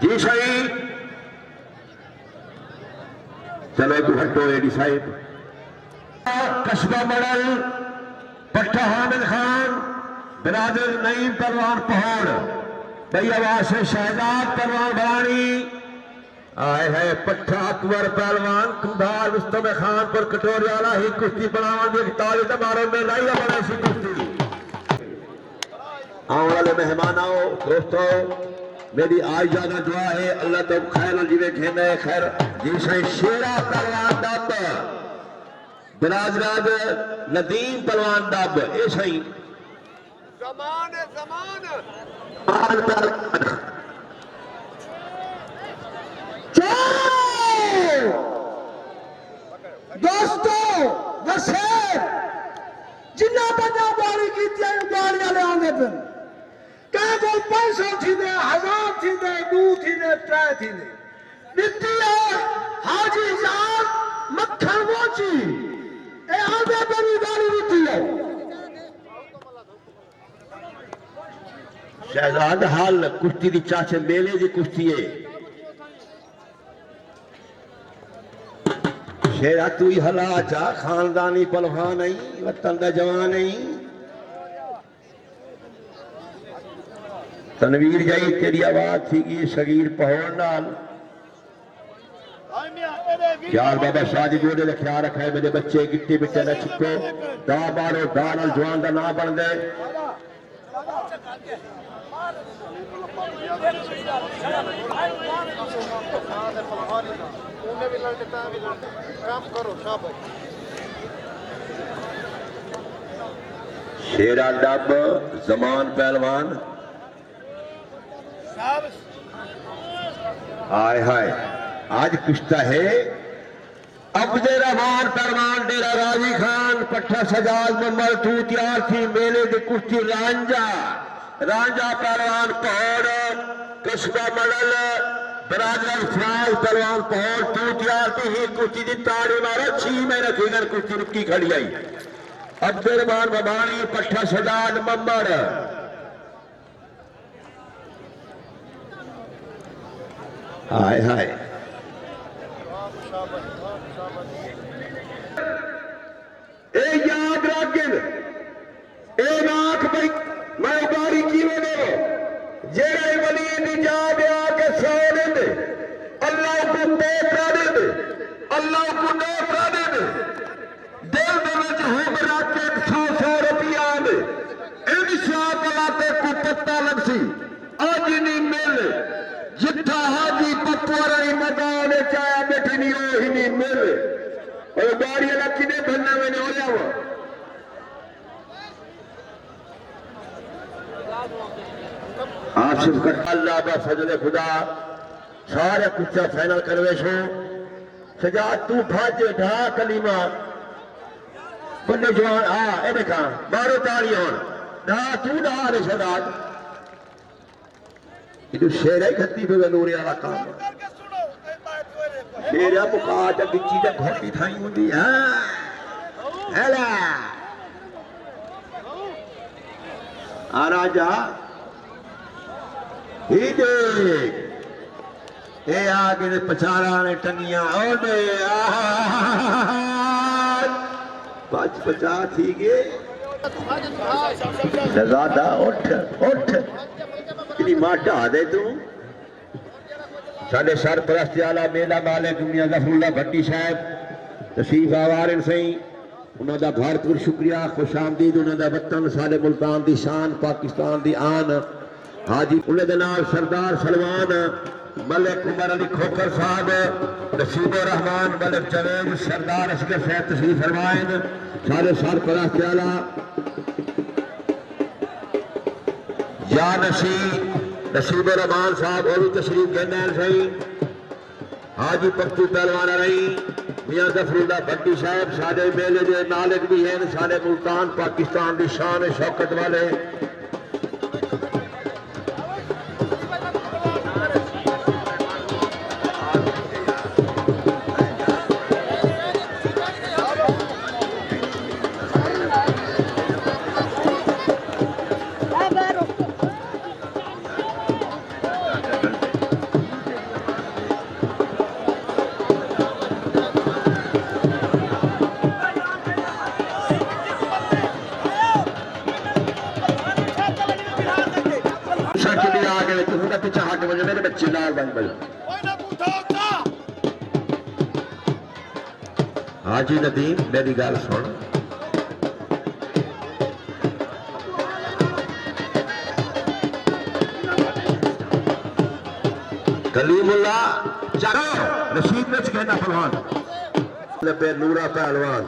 जी सही चलो तू हटो एडी साहिब कस्बा मॉडल पट्टा हामिद खान बिरादर नईम परवान पहाड़ बई आवाज से शहजाद परवान बरानी आए है पट्टा अकबर पहलवान कुंभार मुस्तफा खान पर कटोरियाला ही कुश्ती बनाने की तारीफ हमारे में लाई बना सी कुश्ती आने वाले मेहमानों दोस्तों मेरी आज ज्यादा दुआ है अल्लाह तो खैर जीवे खेने खैर जी सही शेरा पहलवान दब बिराजराज नदीम पहलवान दब ये सही दोस्तों वसेर जिन्ना बंदा बारी की बारी वाले आने पर कहीं कोई 500 थी दे 1000 थी दे 2 थी दे 3 थी दे नित्ती हाजी जान मक्खन मोची ए आगे बड़ी बारी नित्ती है शहजाद हाल कुश्ती दी चाचे मेले दी कुश्ती है शेरा तू ही हला चा खानदानी पहलवान नहीं वतन दा जवान नहीं तनवीर जाई तेरी आवाज थी कि शरीर पहोड़ नाल ख्याल बाबा शादी गोदे का ख्याल रखा है मेरे बच्चे गिट्टी बिट्टे न छिको दा बारो दा नाल जवान दा ना बन दे शेरा डब जमान पहलवान हाय हाय आज कुश्ता है अब्दे रहमान पहलवान डेरा गाजी खान पट्टा सजाद नंबर 2 तैयार थी मेले की कुश्ती रांझा रांझा पहलवान पहाड़ कस्बा मडल बरादर फ्राज पहलवान पहाड़ 2 तैयार थी ही कुश्ती की ताड़ी मारो 6 महीने फिगर कुश्ती रुकी खड़ी आई अब्दे रहमान बबानी पट्टा सजाद नंबर हाय हाय ए याद रखिन ए नाक भाई मैं बारी की दे जेड़े वली दी जा गया के सोने दे अल्लाह को बेटा दे अल्लाह को नौकरा दे दिल दे विच हुब रख के 100 रुपया दे इंशाअल्लाह ते को पत्ता लग सी आज नहीं मिल जिथा हाजी पपुआरा मैदान चाया बैठी नहीं हो ही नहीं मिल और गाड़ी वाला किने बनना मैंने हो जाओ आसिफ का अल्लाह का फजल खुदा सारे कुछ फाइनल करवे सो सजा तू भाज ढा कलीमा बन्ने जवान आ ए देखा मारो ताली और ढा तू ढा रे सदात ये शेर ही खत्ती पे नूरे वाला काम शेरा मुका जब चीजें घोटी थाई होंगी हाँ हेला आ राजा ही देख ए आगे पछाड़ा ने टंगिया ओने पांच 50 थी गए शहजादा उठ उठ तेरी मां ढा दे तू साढ़े सरपरस्त आला मेला माले दुनिया गफरुल्ला भट्टी साहब तशरीफ आवार सही उन्होंने भरपूर शुक्रिया खुश आमदीद उन्होंने वतन साढ़े मुल्तान की शान पाकिस्तान की आन हाजी उन्होंने नाल सरदार सलमान मलिक उमर अली खोखर साहब नसीबुर रहमान मलिक जवेद सरदार असगर साहब तशरीफ फरमाएं सारे सरपरस्त आला या नसीबुर रहमान साहब और भी तशरीफ देने सही हाजी पक्तू पहलवान रही मियां गफरुल्ला भट्टी साहब साढ़े मेले के नालिक भी हैं साढ़े मुल्तान पाकिस्तान की शान शौकत वाले पिछा हट वजो मेरे बच्चे नाल बन बजो हाजी नदीम मेरी गल सुन कलीमुल्ला चलो रशीद में कहना पहलवान नूरा पहलवान